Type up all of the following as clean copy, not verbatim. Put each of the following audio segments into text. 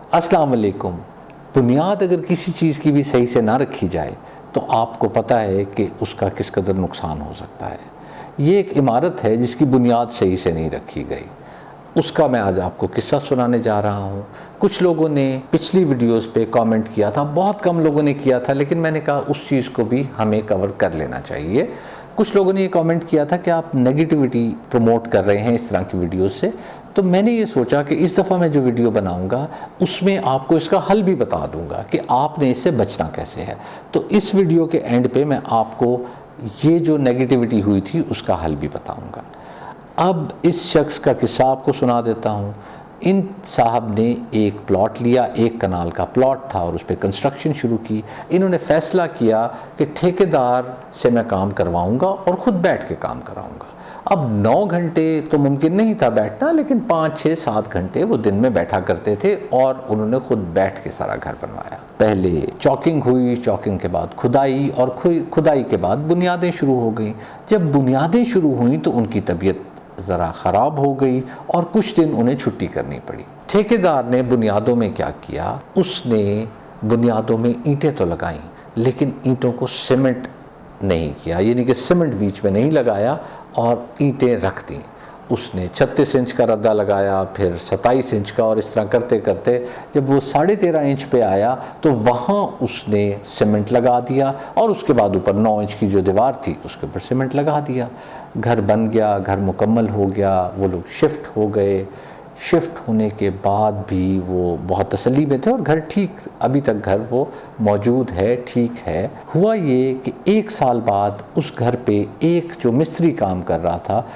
अस्सलाम वालेकुम। बुनियाद अगर किसी चीज़ की भी सही से ना रखी जाए तो आपको पता है कि उसका किस कदर नुकसान हो सकता है। ये एक इमारत है जिसकी बुनियाद सही से नहीं रखी गई, उसका मैं आज आपको किस्सा सुनाने जा रहा हूँ। कुछ लोगों ने पिछली वीडियोस पे कमेंट किया था, बहुत कम लोगों ने किया था, लेकिन मैंने कहा उस चीज़ को भी हमें कवर कर लेना चाहिए। कुछ लोगों ने ये कमेंट किया था कि आप नेगेटिविटी प्रमोट कर रहे हैं इस तरह की वीडियोस से, तो मैंने ये सोचा कि इस दफ़ा मैं जो वीडियो बनाऊंगा उसमें आपको इसका हल भी बता दूंगा कि आपने इससे बचना कैसे है। तो इस वीडियो के एंड पे मैं आपको ये जो नेगेटिविटी हुई थी उसका हल भी बताऊंगा। अब इस शख्स का किस्सा आपको सुना देता हूँ। इन साहब ने एक प्लॉट लिया, एक कनाल का प्लॉट था और उस पर कंस्ट्रक्शन शुरू की। इन्होंने फ़ैसला किया कि ठेकेदार से मैं काम करवाऊंगा और ख़ुद बैठ के काम कराऊंगा। अब 9 घंटे तो मुमकिन नहीं था बैठना, लेकिन 5, 6, 7 घंटे वो दिन में बैठा करते थे और उन्होंने खुद बैठ के सारा घर बनवाया। पहले चॉकिंग हुई, चॉकिंग के बाद खुदाई और खुदाई के बाद बुनियादें शुरू हो गई। जब बुनियादें शुरू हुई तो उनकी तबीयत ज़रा ख़राब हो गई और कुछ दिन उन्हें छुट्टी करनी पड़ी। ठेकेदार ने बुनियादों में क्या किया, उसने बुनियादों में ईंटें तो लगाईं लेकिन ईंटों को सीमेंट नहीं किया, यानी कि सीमेंट बीच में नहीं लगाया और ईंटें रख दी। उसने 36 इंच का रद्दा लगाया, फिर 27 इंच का, और इस तरह करते करते जब वो 13.5 इंच पे आया तो वहाँ उसने सीमेंट लगा दिया और उसके बाद ऊपर 9 इंच की जो दीवार थी उसके ऊपर सीमेंट लगा दिया। घर बन गया, घर मुकम्मल हो गया, वो लोग शिफ्ट हो गए। शिफ्ट होने के बाद भी वो बहुत तसल्ली में थे और घर ठीक, अभी तक घर वो मौजूद है, ठीक है। हुआ ये कि 1 साल बाद उस घर पे एक जो मिस्त्री काम कर रहा था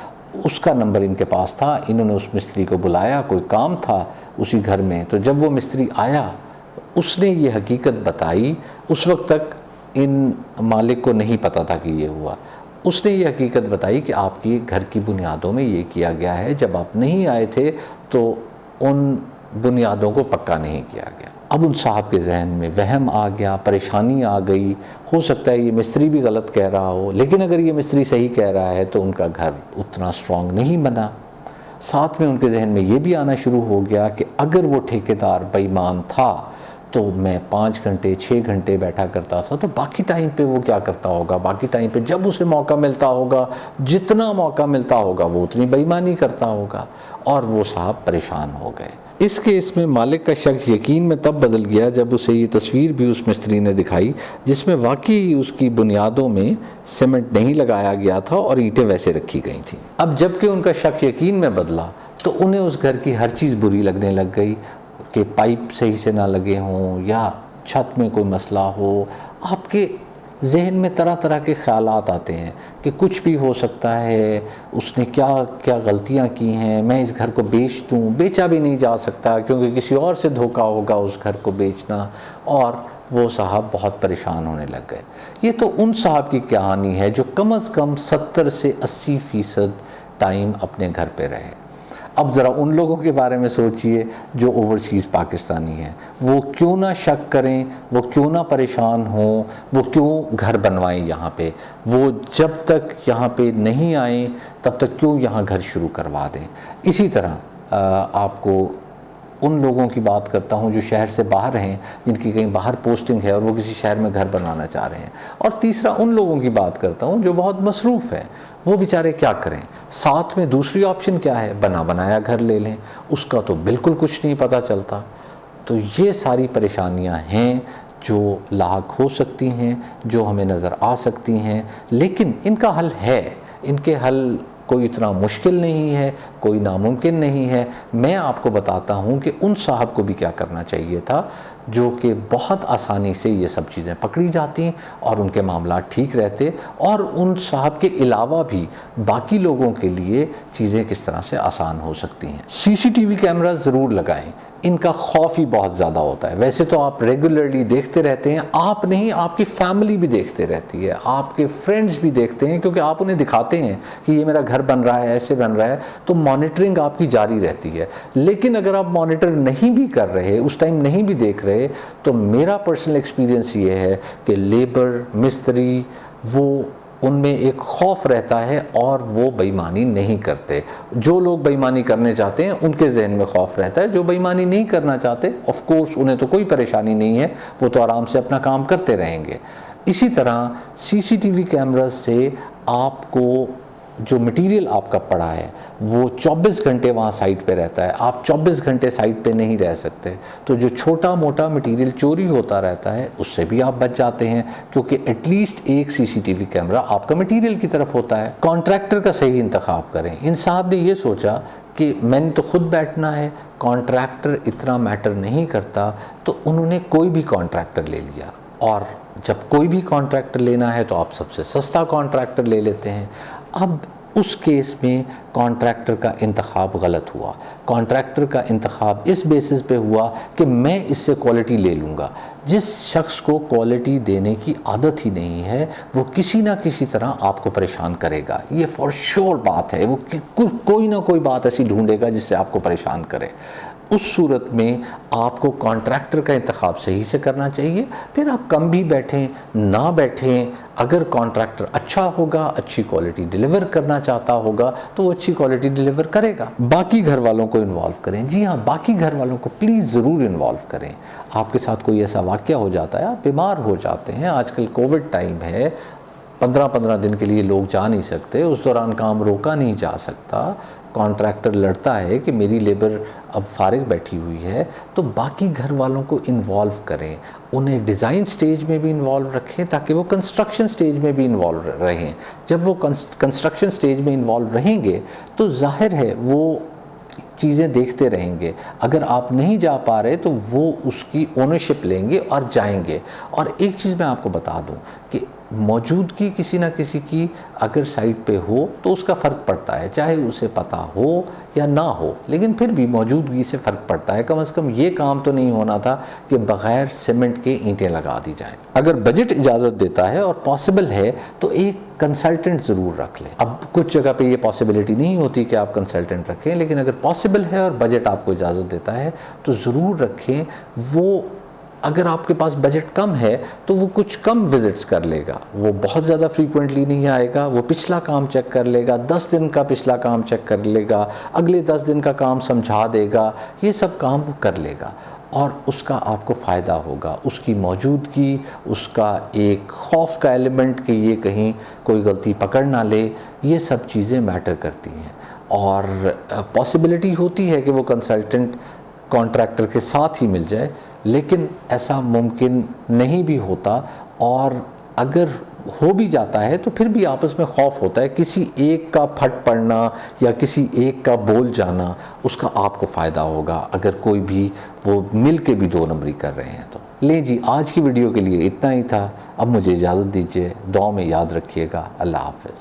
उसका नंबर इनके पास था। इन्होंने उस मिस्त्री को बुलाया, कोई काम था उसी घर में। तो जब वो मिस्त्री आया उसने ये हकीकत बताई। उस वक्त तक इन मालिक को नहीं पता था कि ये हुआ। उसने ये हकीकत बताई कि आपकी घर की बुनियादों में ये किया गया है, जब आप नहीं आए थे तो उन बुनियादों को पक्का नहीं किया गया। अब उन साहब के जहन में वहम आ गया, परेशानी आ गई। हो सकता है ये मिस्त्री भी गलत कह रहा हो, लेकिन अगर ये मिस्त्री सही कह रहा है तो उनका घर उतना स्ट्रॉन्ग नहीं बना। साथ में उनके जहन में ये भी आना शुरू हो गया कि अगर वो ठेकेदार बेईमान था तो मैं 5 घंटे 6 घंटे बैठा करता था, तो बाकी टाइम पे वो क्या करता होगा, बाकी टाइम पे जब उसे मौका मिलता होगा, जितना मौका मिलता होगा वो उतनी बेईमानी करता होगा। और वो साहब परेशान हो गए। इस केस में मालिक का शक यकीन में तब बदल गया जब उसे ये तस्वीर भी उस मिस्त्री ने दिखाई जिसमें वाकई उसकी बुनियादों में सीमेंट नहीं लगाया गया था और ईंटें वैसे रखी गई थी। अब जबकि उनका शक यकीन में बदला तो उन्हें उस घर की हर चीज़ बुरी लगने लग गई कि पाइप सही से ना लगे हों या छत में कोई मसला हो। आपके जहन में तरह तरह के ख्यालात आते हैं कि कुछ भी हो सकता है, उसने क्या क्या गलतियां की हैं, मैं इस घर को बेच दूं। बेचा भी नहीं जा सकता क्योंकि किसी और से धोखा होगा उस घर को बेचना। और वो साहब बहुत परेशान होने लग गए। ये तो उन साहब की कहानी है जो कम से कम 70 से 80% टाइम अपने घर पे रहे। अब ज़रा उन लोगों के बारे में सोचिए जो ओवरसीज़ पाकिस्तानी हैं। वो क्यों ना शक करें, वो क्यों ना परेशान हों, वो क्यों घर बनवाएं यहाँ पे, वो जब तक यहाँ पे नहीं आए तब तक क्यों यहाँ घर शुरू करवा दें। इसी तरह आपको उन लोगों की बात करता हूँ जो शहर से बाहर हैं, जिनकी कहीं बाहर पोस्टिंग है और वो किसी शहर में घर बनाना चाह रहे हैं। और तीसरा उन लोगों की बात करता हूँ जो बहुत मसरूफ़ हैं, वो बेचारे क्या करें। साथ में दूसरी ऑप्शन क्या है, बना बनाया घर ले लें, उसका तो बिल्कुल कुछ नहीं पता चलता। तो ये सारी परेशानियाँ हैं जो लाक हो सकती हैं, जो हमें नज़र आ सकती हैं, लेकिन इनका हल है। इनके हल कोई इतना मुश्किल नहीं है, कोई नामुमकिन नहीं है। मैं आपको बताता हूँ कि उन साहब को भी क्या करना चाहिए था जो कि बहुत आसानी से ये सब चीज़ें पकड़ी जाती और उनके मामला ठीक रहते, और उन साहब के अलावा भी बाकी लोगों के लिए चीज़ें किस तरह से आसान हो सकती हैं। सीसीटीवी कैमरा ज़रूर लगाएं। इनका खौफ ही बहुत ज़्यादा होता है। वैसे तो आप रेगुलरली देखते रहते हैं, आप नहीं, आपकी फैमिली भी देखते रहती है, आपके फ्रेंड्स भी देखते हैं, क्योंकि आप उन्हें दिखाते हैं कि ये मेरा घर बन रहा है, ऐसे बन रहा है, तो मॉनिटरिंग आपकी जारी रहती है। लेकिन अगर आप मॉनिटर नहीं भी कर रहे, उस टाइम नहीं भी देख रहे, तो मेरा पर्सनल एक्सपीरियंस ये है कि लेबर मिस्त्री वो उनमें एक खौफ रहता है और वो बेईमानी नहीं करते। जो लोग बेईमानी करने चाहते हैं उनके जहन में खौफ रहता है, जो बेईमानी नहीं करना चाहते ऑफ कोर्स उन्हें तो कोई परेशानी नहीं है, वो तो आराम से अपना काम करते रहेंगे। इसी तरह सीसीटीवी कैमरास से आपको जो मटेरियल आपका पड़ा है वो 24 घंटे वहाँ साइट पे रहता है, आप 24 घंटे साइट पे नहीं रह सकते। तो जो छोटा मोटा मटेरियल चोरी होता रहता है उससे भी आप बच जाते हैं, क्योंकि एटलीस्ट एक सीसीटीवी कैमरा आपका मटेरियल की तरफ होता है। कॉन्ट्रैक्टर का सही इंतखाब करें। इन साहब ने ये सोचा कि मैंने तो खुद बैठना है, कॉन्ट्रैक्टर इतना मैटर नहीं करता, तो उन्होंने कोई भी कॉन्ट्रैक्टर ले लिया। और जब कोई भी कॉन्ट्रैक्टर लेना है तो आप सबसे सस्ता कॉन्ट्रैक्टर ले लेते हैं। अब उस केस में कॉन्ट्रैक्टर का इंतखाब गलत हुआ। कॉन्ट्रैक्टर का इंतखाब इस बेसिस पे हुआ कि मैं इससे क्वालिटी ले लूँगा। जिस शख्स को क्वालिटी देने की आदत ही नहीं है वो किसी ना किसी तरह आपको परेशान करेगा, ये फॉर श्योर बात है। वो कोई ना कोई बात ऐसी ढूंढेगा जिससे आपको परेशान करे। उस सूरत में आपको कॉन्ट्रैक्टर का इंतखाब सही से करना चाहिए। फिर आप कम भी बैठें ना बैठें, अगर कॉन्ट्रैक्टर अच्छा होगा, अच्छी क्वालिटी डिलीवर करना चाहता होगा तो वो अच्छी क्वालिटी डिलीवर करेगा। बाकी घर वालों को इन्वॉल्व करें। जी हाँ, बाकी घर वालों को प्लीज़ ज़रूर इन्वॉल्व करें। आपके साथ कोई ऐसा वाक़या हो जाता है, आप बीमार हो जाते हैं, आजकल कोविड टाइम है, 15-15 दिन के लिए लोग जा नहीं सकते, उस दौरान काम रोका नहीं जा सकता, कॉन्ट्रैक्टर लड़ता है कि मेरी लेबर अब फारिग बैठी हुई है, तो बाकी घर वालों को इन्वॉल्व करें, उन्हें डिज़ाइन स्टेज में भी इन्वॉल्व रखें ताकि वो कंस्ट्रक्शन स्टेज में भी इन्वॉल्व रहें। जब वो कंस्ट्रक्शन स्टेज में इन्वॉल्व रहेंगे तो जाहिर है वो चीज़ें देखते रहेंगे। अगर आप नहीं जा पा रहे तो वो उसकी ओनरशिप लेंगे और जाएंगे। और एक चीज़ मैं आपको बता दूं कि मौजूदगी किसी ना किसी की अगर साइट पे हो तो उसका फ़र्क पड़ता है, चाहे उसे पता हो या ना हो, लेकिन फिर भी मौजूदगी से फ़र्क पड़ता है। कम से कम ये काम तो नहीं होना था कि बग़ैर सीमेंट के ईंटें लगा दी जाएं। अगर बजट इजाज़त देता है और पॉसिबल है तो एक कंसल्टेंट ज़रूर रख लें। अब कुछ जगह पे ये पॉसिबिलिटी नहीं होती कि आप कंसल्टेंट रखें, लेकिन अगर पॉसिबल है और बजट आपको इजाज़त देता है तो ज़रूर रखें। वो अगर आपके पास बजट कम है तो वो कुछ कम विजिट्स कर लेगा, वो बहुत ज़्यादा फ्रीक्वेंटली नहीं आएगा, वो पिछला काम चेक कर लेगा, 10 दिन का पिछला काम चेक कर लेगा, अगले 10 दिन का काम समझा देगा, ये सब काम वो कर लेगा और उसका आपको फ़ायदा होगा। उसकी मौजूदगी, उसका एक खौफ का एलिमेंट कि ये कहीं कोई गलती पकड़ ना ले, ये सब चीज़ें मैटर करती हैं। और पॉसिबिलिटी होती है कि वो कंसल्टेंट कॉन्ट्रैक्टर के साथ ही मिल जाए, लेकिन ऐसा मुमकिन नहीं भी होता। और अगर हो भी जाता है तो फिर भी आपस में खौफ होता है, किसी एक का फट पड़ना या किसी एक का बोल जाना, उसका आपको फ़ायदा होगा अगर कोई भी वो मिल के भी 2 नंबरी कर रहे हैं तो। ले जी, आज की वीडियो के लिए इतना ही था। अब मुझे इजाज़त दीजिए, दुआ में याद रखिएगा। अल्लाह हाफ़िज़।